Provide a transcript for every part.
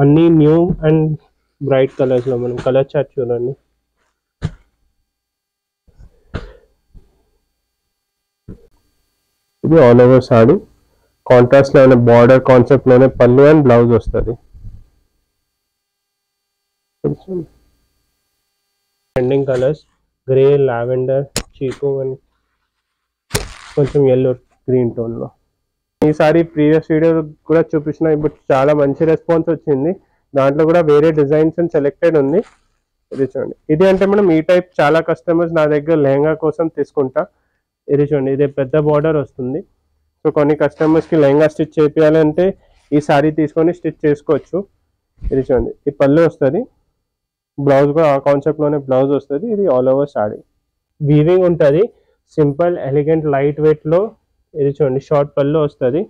అన్ని new and bright colours లో మనం కలర్ చార్ట్ చూడండి. ఇది ఆల్ ఓవర్ సారీ కాంట్రాస్ట్ లోనే బార్డర్ కాన్సెప్ట్ లోనే పళ్ళు అండ్ బ్లౌజ్ వస్తుంది. ట్రెండింగ్ కలర్స్ గ్రే, లావెండర్, చీకు అండ్ కొంచెం ఎల్లో గ్రీన్ టోన్ లో. ఈసారి ప్రీవియస్ వీడియో కూడా చూపించిన, ఇప్పుడు చాలా మంచి రెస్పాన్స్ వచ్చింది. దాంట్లో కూడా వేరే డిజైన్స్ అండ్ సెలెక్టెడ్ ఉంది. ఇది చూడండి. ఇది అంటే మనం ఈ టైప్ చాలా కస్టమర్స్ నా దగ్గర లెహంగా కోసం తీసుకుంటా. ఇది చూడండి, ఇది పెద్ద బార్డర్ వస్తుంది. సో కొన్ని కస్టమర్స్కి లెహంగా స్టిచ్ చేయాలంటే ఈ సారీ తీసుకొని స్టిచ్ చేసుకోవచ్చు. ఇది చూడండి, ఈ పళ్ళు వస్తుంది, బ్లౌజ్ కూడా ఆ కాన్సెప్ట్లోనే బ్లౌజ్ వస్తుంది. ఇది ఆల్ ఓవర్ సారీ వీవింగ్ ఉంటుంది, సింపుల్ ఎలిగెంట్ లైట్ వెయిట్లో. ఇది చూడండి, షార్ట్ పళ్ళు వస్తుంది.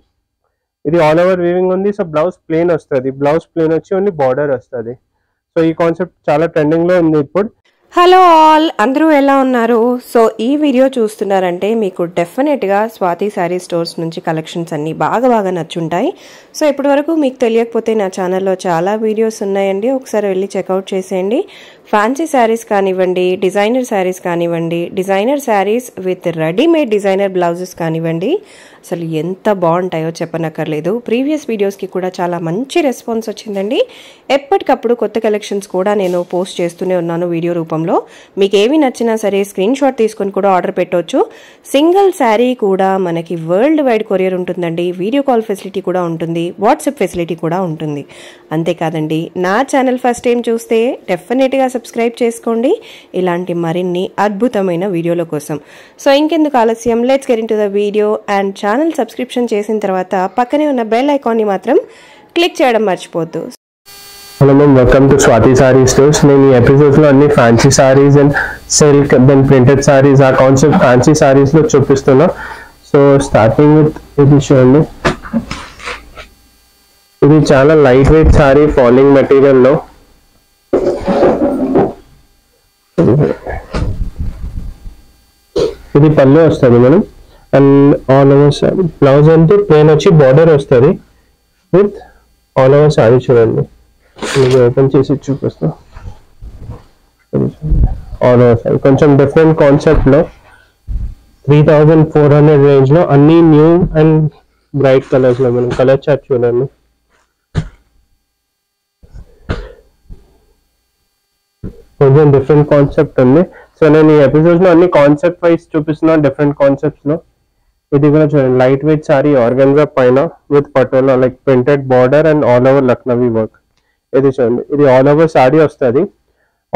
ఇది ఆల్ ఓవర్ వీవింగ్ ఉంది. సో బ్లౌజ్ ప్లెయిన్ వస్తుంది, బ్లౌజ్ ప్లెయిన్ వచ్చి ఓన్లీ బార్డర్ వస్తుంది. సో ఈ కాన్సెప్ట్ చాలా ట్రెండింగ్లో ఉంది ఇప్పుడు. హలో ఆల్, అందరూ ఎలా ఉన్నారు? సో ఈ వీడియో చూస్తున్నారంటే మీకు డెఫినెట్గా స్వాతి శారీ స్టోర్స్ నుంచి కలెక్షన్స్ అన్నీ బాగా నచ్చుంటాయి. సో ఇప్పటి వరకు మీకు తెలియకపోతే నా ఛానల్లో చాలా వీడియోస్ ఉన్నాయండి, ఒకసారి వెళ్ళి చెక్అవుట్ చేసేయండి. ఫ్యాన్సీ శారీస్ కానివ్వండి, డిజైనర్ శారీస్ కానివ్వండి, designer saris with readymade designer blouses కానివ్వండి, అసలు ఎంత బాగుంటాయో చెప్పనక్కర్లేదు. ప్రీవియస్ వీడియోస్కి కూడా చాలా మంచి రెస్పాన్స్ వచ్చిందండి. ఎప్పటికప్పుడు కొత్త కలెక్షన్స్ కూడా నేను పోస్ట్ చేస్తూనే ఉన్నాను వీడియో రూపంలో. మీకు ఏవి నచ్చినా సరే స్క్రీన్ షాట్ తీసుకొని కూడా ఆర్డర్ పెట్టవచ్చు. సింగిల్ శారీ కూడా మనకి వరల్డ్ వైడ్ కొరియర్ ఉంటుందండి, వీడియో కాల్ ఫెసిలిటీ కూడా ఉంటుంది, వాట్సాప్ ఫెసిలిటీ కూడా ఉంటుంది. అంతేకాదండి, నా ఛానల్ ఫస్ట్ టైం చూస్తే డెఫినెట్గా సబ్స్క్రైబ్ చేసుకోండి ఇలాంటి మరిన్ని అద్భుతమైన వీడియోల కోసం. సో ఇంకెందుకు ఆలస్యం, let's get into the video. And channel subscription చేసిన తర్వాత పక్కనే ఉన్న బెల్ ఐకాన్ని మాత్రం క్లిక్ చేయడం మర్చిపోద్దు. Hello ma'am, welcome to Swathi sari stores. నేను ఈ ఎపిసోడ్లో అన్ని fancy saris and silk then printed saris, ఆ కాన్సెప్ట్ ఫ్యాన్సీ సారీస్లో చూపిస్తున్నా. సో స్టార్టింగ్ విత్ ఇది చూడండి, ఇది చాలా లైట్ వెయిట్ సారీ ఫాలింగ్ మెటీరియల్లో. ఇది పళ్ళు వస్తుంది madam, and all over sorry blouse అంటే ప్లేన్ వచ్చి బార్డర్ వస్తుంది విత్ ఆల్ ఓవర్ సారీ. చూడండి, ఇది ఓపెన్ చేసి చూపిస్తా. ఆల్ ఓవర్ సారీ కొంచెం డిఫరెంట్ కాన్సెప్ట్లో 3400 రేంజ్లో అన్ని న్యూ అండ్ బ్రైట్ కలర్స్లో మనం కలర్ చార్ట్ చూడండి. కొంచెం డిఫరెంట్ కాన్సెప్ట్ ఉంది. సో నేను ఈ ఎపిసోడ్స్లో అన్ని కాన్సెప్ట్ వైజ్ చూపిస్తున్నా, డిఫరెంట్ కాన్సెప్ట్స్లో. ఇది కూడా చూడండి, లైట్ వెయిట్ సారీ ఆర్గన్జా పైన with patola like printed border and all over Lucknowi work. ఇది చూడండి, ఇది ఆల్ ఓవర్ సారీ వస్తుంది.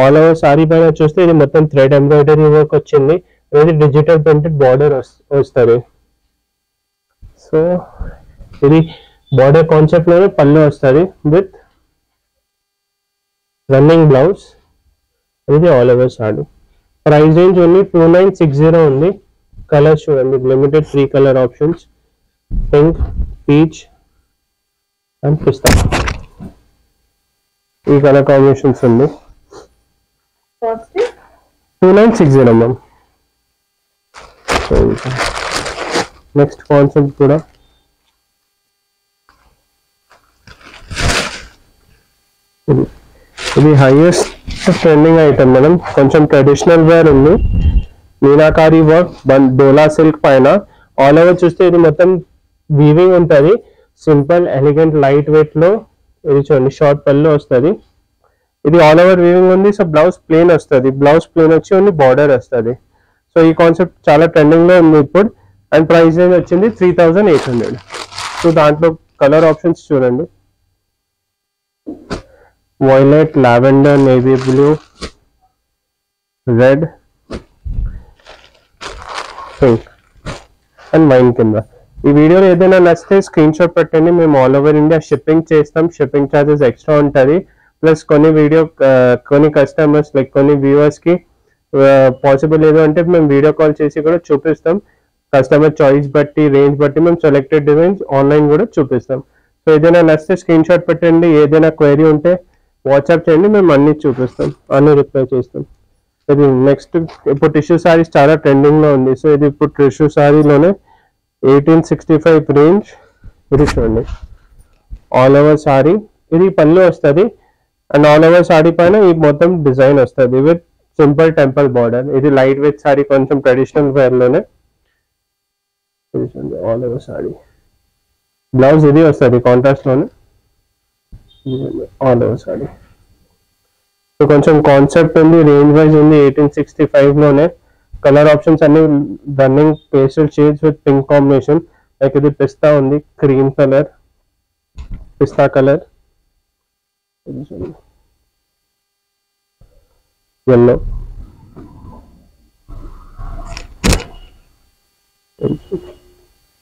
ఆల్ ఓవర్ సారీ పైన చూస్తే ఇది మొత్తం థ్రెడ్ ఎంబ్రాయిడరీ వర్క్ వచ్చింది. ఇది డిజిటల్ ప్రింటెడ్ బార్డర్ వస్తుంది. సో ఇది బార్డర్ కాన్సెప్ట్ లోనే పళ్ళు వస్తుంది విత్ రన్నింగ్ బ్లౌజ్. ఇది all over sorry. Price range only 2960 ఉంది. కలర్స్ చూడండి, limited 3 colour options, pink, peach and pista. ఈ కలర్ కాంబినేషన్స్ ఉంది. 2960 మ్యామ్. నెక్స్ట్ కాన్సెప్ట్ కూడా ఇది హైయెస్ట్ ట్రెండింగ్ ఐటమ్ మేడం. కొంచెం ట్రెడిషనల్ వేర్ ఉంది, మీనాకారి వర్క్ డోలా సిల్క్ పైన. ఆల్ ఓవర్ చూస్తే ఇది మొత్తం వీవింగ్ ఉంటుంది, సింపుల్ ఎలిగెంట్ లైట్ వెయిట్ లో. ఇది చూడండి, షార్ట్ పళ్ళు వస్తుంది. ఇది ఆల్ ఓవర్ వీవింగ్ ఉంది. సో బ్లౌజ్ ప్లెయిన్ వస్తుంది, బ్లౌజ్ ప్లెయిన్ వచ్చి ఓన్లీ బార్డర్ వస్తుంది. సో ఈ కాన్సెప్ట్ చాలా ట్రెండింగ్ లో ఉంది ఇప్పుడు. అండ్ ప్రైస్ రేంజ్ వచ్చింది 3800. సో దాంట్లో కలర్ ఆప్షన్స్ చూడండి, violet, lavender, navy blue, red, pink and wine కింద. ఈ వీడియోలో ఏదైనా నచ్చితే స్క్రీన్ షాట్ పెట్టండి, మేము ఆల్ ఓవర్ ఇండియా షిప్పింగ్ చేస్తాం. షిప్పింగ్ ఛార్జెస్ ఎక్స్ట్రా ఉంటుంది. ప్లస్ కొన్ని కస్టమర్స్ లైక్ కొన్ని వ్యూవర్స్కి పాసిబుల్ లేదు అంటే మేము వీడియో కాల్ చేసి కూడా చూపిస్తాం. కస్టమర్ చాయిస్ బట్టి, రేంజ్ బట్టి మేము సెలెక్టెడ్ డిజైన్స్ ఆన్లైన్ కూడా చూపిస్తాం. సో ఏదైనా నచ్చితే స్క్రీన్ షాట్ పెట్టండి, ఏదైనా క్వైరీ ఉంటే వాట్సాప్ చేయండి, మేము అన్ని చూపిస్తాం, అన్ని రిప్లై చేస్తాం. ఇది నెక్స్ట్ ఇప్పుడు టిష్యూ సారీస్ చాలా ట్రెండింగ్లో ఉంది. సో ఇది ఇప్పుడు టిష్యూ సారీలోనే 1865 రేంజ్. ఇది చూడండి, ఆల్ ఓవర్ సారీ ఇది పళ్ళు వస్తుంది అండ్ ఆల్ ఓవర్ సారీ పైన ఈ మొత్తం డిజైన్ వస్తుంది విత్ సింపుల్ టెంపుల్ బార్డర్. ఇది లైట్ వెయిట్ సారీ, కొంచెం ట్రెడిషనల్ వేర్ లోనే. ఆల్ ఓవర్ సారీ బ్లౌజ్ ఇది వస్తుంది కాంట్రాస్ట్ లోనే. ఆల్ ఓవర్ సారీ సో కొంచెం కాన్సెప్ట్ ఉంది, రేంజ్ వైజ్ ఉంది. 1865 లోనే. కలర్ ఆప్షన్స్ అన్ని running pastel shades with pink combination. Like ఇది పిస్తా ఉంది, క్రీమ్ కలర్, పిస్తా కలర్, yellow,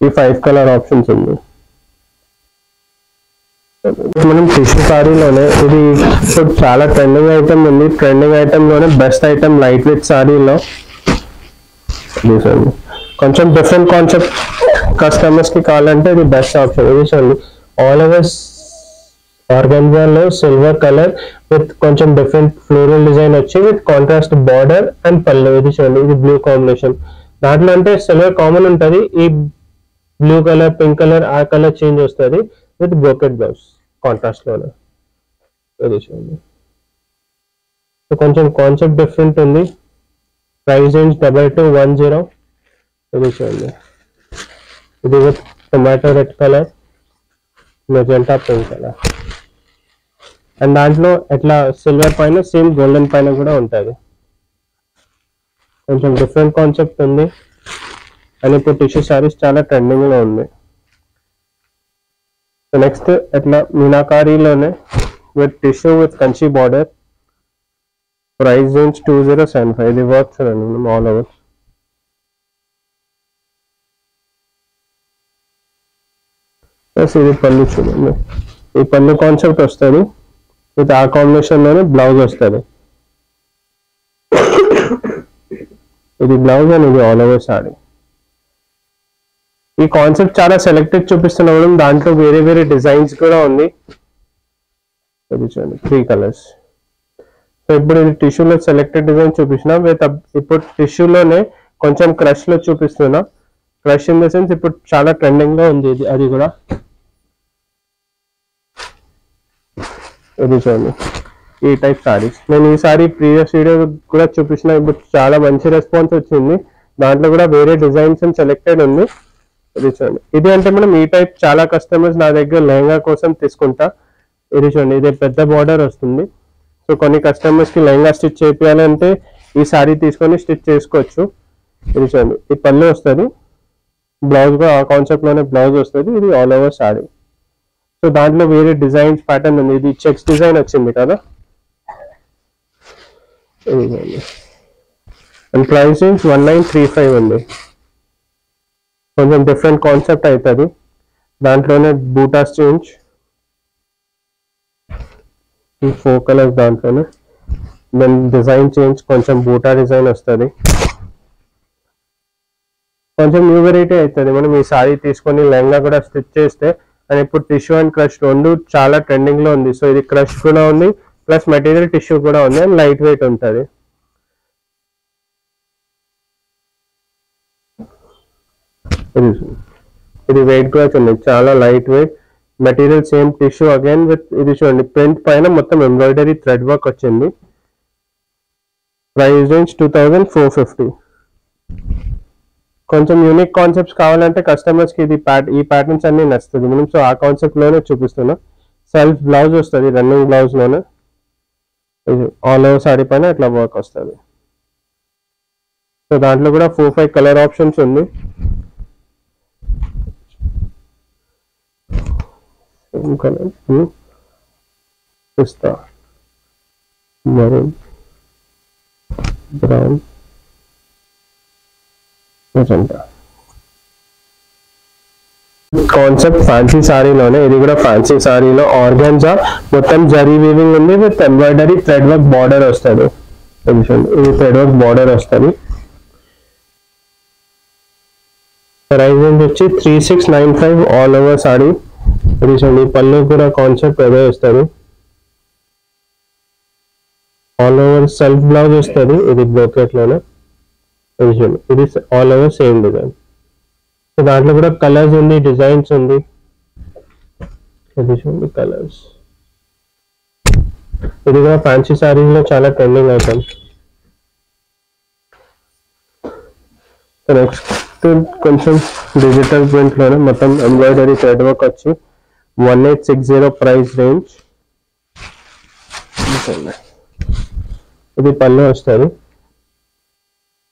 ఈ 5 కలర్ ఆప్షన్స్ ఉంది. మనం టిష్యూ సారీలోనే ఇది ఇప్పుడు చాలా ట్రెండింగ్ ఐటమ్ ఉంది. ట్రెండింగ్ ఐటమ్ లోనే బెస్ట్ ఐటమ్ లైట్ వెయిట్ సారీలో. కొంచెం డిఫరెంట్ కాన్సెప్ట్ కస్టమర్స్ కి కావాలంటే ఇది బెస్ట్ ఆప్షన్. ఇది చూడండి, ఆల్ ఓవర్ ఆర్గంజాలో సిల్వర్ కలర్ విత్ కొంచెం డిఫరెంట్ ఫ్లోరల్ డిజైన్ వచ్చి విత్ కాంట్రాస్ట్ బార్డర్ అండ్ పళ్ళు. ఇది చూడండి, ఇది బ్లూ కాంబినేషన్. దాంట్లో అంటే సిల్వర్ కామన్ ఉంటుంది, ఈ బ్లూ కలర్, పింక్ కలర్, ఆ కలర్ చేంజ్ వస్తుంది విత్ బ్రోకెట్ బ్లౌజ్ కాంట్రాస్ట్ లోనే. ఇది చూడండి, కొంచెం కాన్సెప్ట్ డిఫరెంట్ ఉంది. Price range 2210. ఇది చూడండి, ఇది with tomato red colour, magenta pink colour. And దాంట్లో ఎట్లా సిల్వర్ పైన సేమ్ గోల్డెన్ పైన కూడా ఉంటుంది. కొంచెం డిఫరెంట్ కాన్సెప్ట్ ఉంది. అండ్ ఇప్పుడు టిష్యూ సారీస్ చాలా ట్రెండింగ్ లో ఉంది. సో నెక్స్ట్ ఎట్లా మీనాకారీలోనే with tissue with Kanchi border. Price range 2075. ఇది వర్క్ చూడండి మనం ఆల్ ఓవర్. ఇది పళ్ళు చూడండి, ఈ పళ్ళు కాన్సెప్ట్ వస్తుంది విత్ ఆ కాంబినేషన్ లోనే బ్లౌజ్ వస్తుంది. ఇది బ్లౌజ్ అండ్ ఇది ఆల్ ఓవర్ సారీ. ఈ కాన్సెప్ట్ చాలా సెలెక్టెడ్ చూపిస్తున్నాం, దాంట్లో వేరే వేరే డిజైన్స్ కూడా ఉంది. ఇది చూడండి, 3 కలర్స్. సో ఇప్పుడు ఇది టిష్యూలో సెలెక్టెడ్ డిజైన్ చూపిస్తున్నా విత్ ఇప్పుడు టిష్యూలోనే కొంచెం క్రష్ లో చూపిస్తున్నా. క్రష్ ఇన్ ద సెన్స్ ఇప్పుడు చాలా ట్రెండింగ్ గా ఉంది ఇది, అది కూడా. ఇది చూడండి, ఈ టైప్ సారీస్ నేను ఈ సారీ ప్రీవియస్ వీడియో కూడా చూపించిన, ఇప్పుడు చాలా మంచి రెస్పాన్స్ వచ్చింది. దాంట్లో కూడా వేరే డిజైన్స్ అండ్ సెలెక్టెడ్ ఉంది. ఇది చూడండి, ఇది అంటే మనం ఈ టైప్ చాలా కస్టమర్స్ నా దగ్గర లెహంగా కోసం తీసుకుంటా. ఇది చూడండి, ఇది పెద్ద బార్డర్ వస్తుంది. సో కొన్ని కస్టమర్స్ కి లెహంగా స్టిచ్ చేయాలంటే ఈ సారీ తీసుకొని స్టిచ్ చేసుకోవచ్చు. ఇది చూడండి, ఈ పళ్ళు వస్తుంది, బ్లౌజ్ కూడా ఆ కాన్సెప్ట్ లోనే బ్లౌజ్ వస్తుంది. ఇది ఆల్ ఓవర్ సారీ. సో దాంట్లో వేరే డిజైన్స్ ప్యాటర్న్ ఉంది. ఇది చెక్స్ డిజైన్ వచ్చింది కదా. అండ్ ప్రైస్ రేంజ్ 1935 ఉంది. కొంచెం డిఫరెంట్ కాన్సెప్ట్ అవుతుంది. దాంట్లోనే బూటాస్ చేంజ్, ఈ 4 కలర్స్ దాంట్లోనే. దెన్ డిజైన్ చేంజ్, కొంచెం బూటా డిజైన్ వస్తుంది. కొంచెం న్యూ వెరైటీ అవుతుంది. మనం ఈ సారీ తీసుకొని లెహంగా కూడా స్టిచ్ చేస్తే. అండ్ ఇప్పుడు టిష్యూ అండ్ క్రష్ రెండు చాలా ట్రెండింగ్ లో ఉంది. సో ఇది క్రష్ కూడా ఉంది, ప్లస్ మెటీరియల్ టిష్యూ కూడా ఉంది, అండ్ లైట్ వెయిట్ ఉంటుంది. ఇది వెయిట్ కూడా చూడండి, చాలా light weight. Material same tissue again with ఇది చూడండి, ప్రింట్ పైన మొత్తం ఎంబ్రాయిడరీ థ్రెడ్ వర్క్ వచ్చింది. Price range 2450. కొంచెం యూనిక్ కాన్సెప్ట్స్ కావాలంటే కస్టమర్స్ కి ఇది ఈ ప్యాటర్న్స్ అన్ని నచ్చుతుంది మనం. సో ఆ కాన్సెప్ట్ లోనే చూపిస్తున్నా. సెల్ఫ్ బ్లౌజ్ వస్తుంది, రన్నింగ్ బ్లౌజ్ లోనే. ఆల్ ఓవర్ సారీ పైన ఇట్లా వర్క్ వస్తుంది. సో దాంట్లో కూడా 4-5 కలర్ ఆప్షన్స్ ఉంది. కలర్ బ్లూ, పిస్తా, మరూన్, బ్రౌన్, కాన్సెప్ట్ ఫ్యాన్సీ సారీలోనే. ఇది కూడా ఫ్యాన్సీ సారీలో ఆర్గాన్జా మొత్తం జరీ వీవింగ్ ఉంది with embroidery thread work border వస్తుంది. ఇది థ్రెడ్ వర్క్ బార్డర్ వస్తుంది. ప్రైస్ వచ్చి 3695 ఆల్ ఓవర్ సారీ. ఇది చూడండి, పళ్ళు కూడా కాన్సెప్ట్ అదే వస్తుంది. ఆల్ ఓవర్ సెల్ఫ్ బ్లౌజ్ వస్తుంది. ఇది బ్రోకెట్ లోనే. ఇది all over same design. So దాంట్లో కూడా కలర్స్ ఉంది, డిజైన్స్ ఉంది. ఇది చూడండి కలర్స్. ఇది కూడా ఫ్యాన్సీ సారీస్ లో చాలా ట్రెండింగ్ ఐటమ్. నెక్స్ట్ కొంచెం డిజిటల్ ప్రింట్ లోనే మొత్తం ఎంబ్రాయిడరీ థ్రెడ్ వర్క్ వచ్చి 1860 ప్రైస్ రేంజ్. ఇది పళ్ళు వస్తుంది.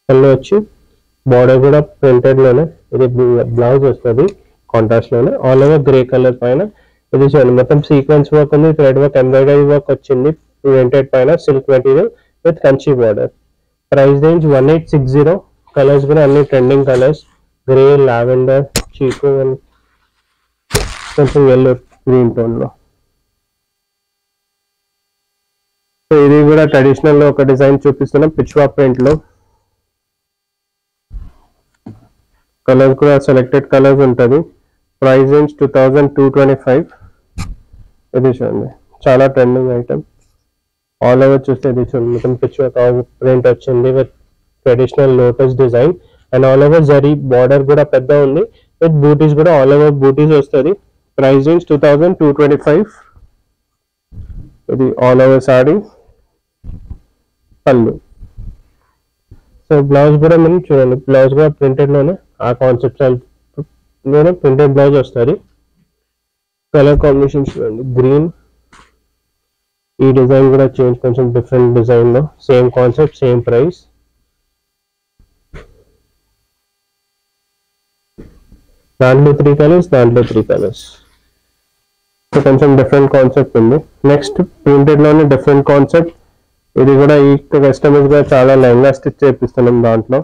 పళ్ళు వచ్చి బార్డర్ కూడా ప్రింటెడ్ లోనే. ఇది బ్లౌజ్ వస్తుంది కాంట్రాస్ట్ లోనే, ఆల్ ఓవర్ గ్రే కలర్ పైన. ఇది చూడండి మొత్తం సీక్వెన్స్ వర్క్ ఉంది, థ్రెడ్ వర్క్, ఎంబ్రాయిడరీ వర్క్ వచ్చింది ప్రింటెడ్ పైన, silk material with Kanchi border. Price range 1860. Colours కూడా అన్ని ట్రెండింగ్ కలర్స్, గ్రే, లావెండర్, చీకు అండ్ కొంచెం ఎల్లో గ్రీన్ టోన్ లో. సో ఇది కూడా ట్రెడిషనల్ లో ఒక డిజైన్ చూపిస్తున్నాం పిచ్వా ప్రింట్ లో. కలర్స్ కూడా సెలెక్టెడ్ కలర్స్ ఉంటుంది. Price range 2225. ఇది చూడండి చాలా ట్రెండింగ్ ఐటమ్. ఆల్ ఓవర్ చూస్తే ఇది చూడండి మొత్తం పిచ్వా ప్రింట్ వచ్చింది with traditional lotus design and all over zari border కూడా పెద్ద ఉంది విత్ బూటీస్ కూడా ఆల్ ఓవర్ బూటీస్ వస్తుంది. Price range 2225. ఇది ఆల్ ఓవర్ సారీ. పళ్ళు. సో బ్లౌజ్ కూడా మనం చూడండి, బ్లౌజ్ కూడా ప్రింటెడ్ లోనే ఆ కాన్సెప్ట్ లోనే ప్రింటెడ్ బ్లౌజ్ వస్తుంది. కలర్ కాంబినేషన్ చూడండి, గ్రీన్. ఈ డిజైన్ కూడా చేంజ్, కొంచెం డిఫరెంట్ డిజైన్ లో, సేమ్ కాన్సెప్ట్, సేమ్ ప్రైస్. దాంట్లో 3 కలర్స్, దాంట్లో 3 కలర్స్. సో కొంచెం డిఫరెంట్ కాన్సెప్ట్ ఉంది. నెక్స్ట్ ప్రింటెడ్ లోనే డిఫరెంట్ కాన్సెప్ట్. ఇది కూడా ఈ కస్టమర్స్ గా చాలా లెహంగా స్టిచ్ చేపిస్తున్నాం దాంట్లో.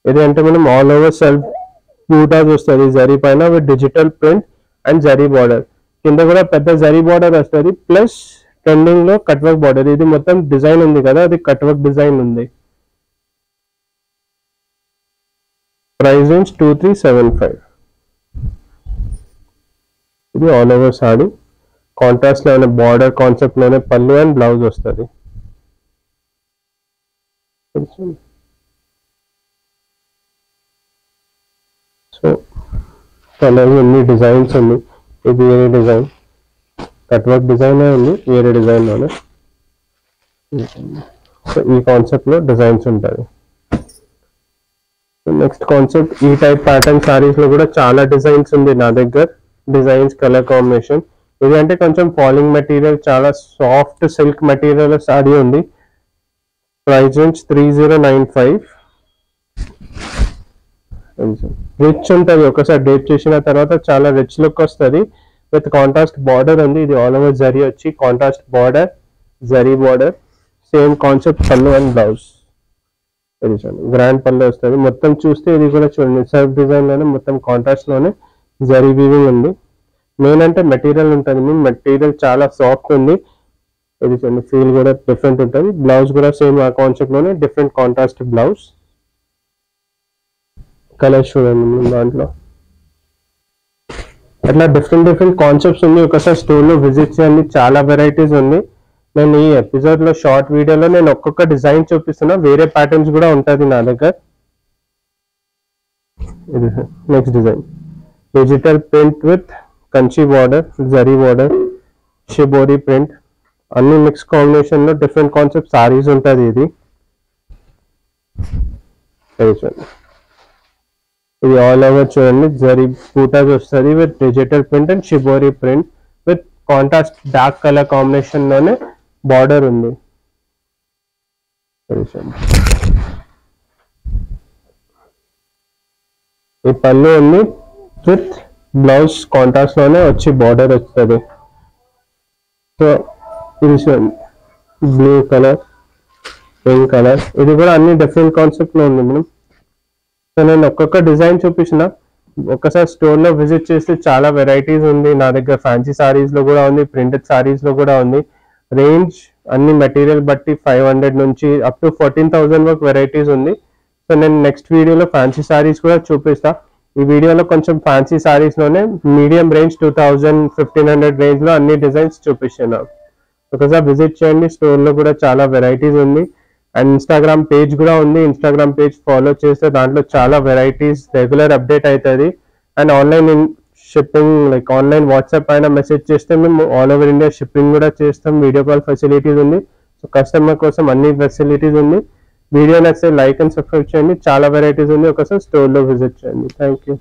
ఇది అంటే మనం ఆల్ ఓవర్ సెల్ఫ్ బూటాస్ వస్తుంది జరీ పైన with digital print and zari border. కింద కూడా పెద్ద జరీ బార్డర్ వస్తుంది ప్లస్ ట్రెండింగ్ లో కట్ వర్క్ బార్డర్. ఇది మొత్తం డిజైన్ ఉంది కదా, అది కట్ వర్క్ డిజైన్ ఉంది. Price range 2375. ఇది ఆల్ ఓవర్ సారీ. కాంట్రాస్ట్ లోనే బార్డర్ కాన్సెప్ట్ లోనే పళ్ళు అండ్ బ్లౌజ్ వస్తుంది. సో కలర్ అన్ని డిజైన్స్ ఉంది. ఇది వేరే డిజైన్, కట్ వర్క్ డిజైన్ ఉంది, వేరే డిజైన్ లోనే. సో ఈ కాన్సెప్ట్ లో డిజైన్స్ ఉంటాయి. నెక్స్ట్ కాన్సెప్ట్ ఈ టైప్ ప్యాటర్న్ సారీస్ లో కూడా చాలా డిజైన్స్ ఉంది నా దగ్గర. Designs, colour combination. ఇది అంటే కొంచెం ఫాలింగ్ మెటీరియల్, చాలా సాఫ్ట్ సిల్క్ మెటీరియల్ సారీ ఉంది. Price range 3095. రిచ్ ఉంటుంది, ఒకసారి డేట్ చేసిన తర్వాత చాలా రిచ్ లుక్ వస్తుంది విత్ కాంట్రాస్ట్ బార్డర్ ఉంది. ఇది ఆల్ ఓవర్ జరీ వచ్చి contrast border, zari border, same concept పళ్ళు అండ్ బ్లౌజ్. ఇది చూడండి గ్రాండ్ పళ్ళు వస్తుంది. మొత్తం చూస్తే ఇది కూడా చూడండి సెల్ఫ్ డిజైన్ లోనే మొత్తం కాంట్రాస్ట్ లోనే జరీ వీవింగ్ ఉంది. మెయిన్ అంటే మెటీరియల్ ఉంటుంది, మెటీరియల్ చాలా సాఫ్ట్ ఉంది. ఇది చూడండి ఫీల్ కూడా డిఫరెంట్ ఉంటుంది. బ్లౌజ్ కూడా సేమ్ ఆ కాన్సెప్ట్ లోనే డిఫరెంట్ కాంట్రాస్ట్ బ్లౌజ్. కలర్స్ చూడండి దాంట్లో అట్లా డిఫరెంట్ కాన్సెప్ట్స్ ఉంది. ఒకసారి స్టోర్ లో విజిట్ చేయండి, చాలా వెరైటీస్ ఉంది. నేను ఈ ఎపిసోడ్ లో షార్ట్ వీడియోలో నేను ఒక్కొక్క డిజైన్ చూపిస్తున్నా, వేరే ప్యాటర్న్స్ కూడా ఉంటుంది నా దగ్గర. ఇది next design, digital print with Kanchi border, zari border, shibori print, అన్ని మిక్స్ కాంబినేషన్ లో డిఫరెంట్ కాన్సెప్ట్ సారీస్ ఉంటుంది. ఇది ఆల్ ఓవర్ చూడండి జరీ బూటాస్ వస్తుంది with digital print and shibori print with contrast dark colour combination లోనే బార్డర్ ఉంది. ఈ పళ్ళు ఉంది విత్ బ్లౌజ్ కాంట్రాస్ట్ లోనే వచ్చి బార్డర్ వస్తుంది. సో ఇది చూడండి బ్లూ కలర్, పింక్ కలర్, ఇది కూడా అన్ని డిఫరెంట్ కాన్సెప్ట్ లో ఉంది మేడం. సో నేను ఒక్కొక్క డిజైన్ చూపించిన, ఒక్కసారి స్టోర్ లో విజిట్ చేస్తే చాలా వెరైటీస్ ఉంది నా దగ్గర. ఫ్యాన్సీ సారీస్ లో కూడా ఉంది, ప్రింటెడ్ సారీస్ లో కూడా ఉంది. రేంజ్ అన్ని మెటీరియల్ బట్టి 500 నుంచి అప్ టు 14,000 వరకు వెరైటీస్ ఉంది. సో నేను నెక్స్ట్ వీడియోలో ఫ్యాన్సీ సారీస్ కూడా చూపిస్తా. ఈ వీడియోలో కొంచెం ఫ్యాన్సీ సారీస్ లోనే మీడియం రేంజ్ 2000-1500 రేంజ్ లో అన్ని డిజైన్స్ చూపిస్తున్నాను. ఒకసారి విజిట్ చేయండి, స్టోర్ లో కూడా చాలా వెరైటీస్ ఉంది. అండ్ ఇన్స్టాగ్రామ్ పేజ్ కూడా ఉంది, ఇన్స్టాగ్రామ్ పేజ్ ఫాలో చేస్తే దాంట్లో చాలా వెరైటీస్ రెగ్యులర్ అప్డేట్ అవుతుంది. And online shipping like online WhatsApp పైన మెసేజ్ చేస్తే మేము ఆల్ ఓవర్ ఇండియా షిప్పింగ్ కూడా చేస్తాం. వీడియో కాల్ ఫెసిలిటీస్ ఉంది. సో కస్టమర్ కోసం అన్ని ఫెసిలిటీస్ ఉంది. వీడియో నచ్చితే లైక్ అండ్ సబ్స్క్రైబ్ చేయండి. చాలా వెరైటీస్ ఉంది. ఒకసారి స్టోర్లో విజిట్ చేయండి. Thank you.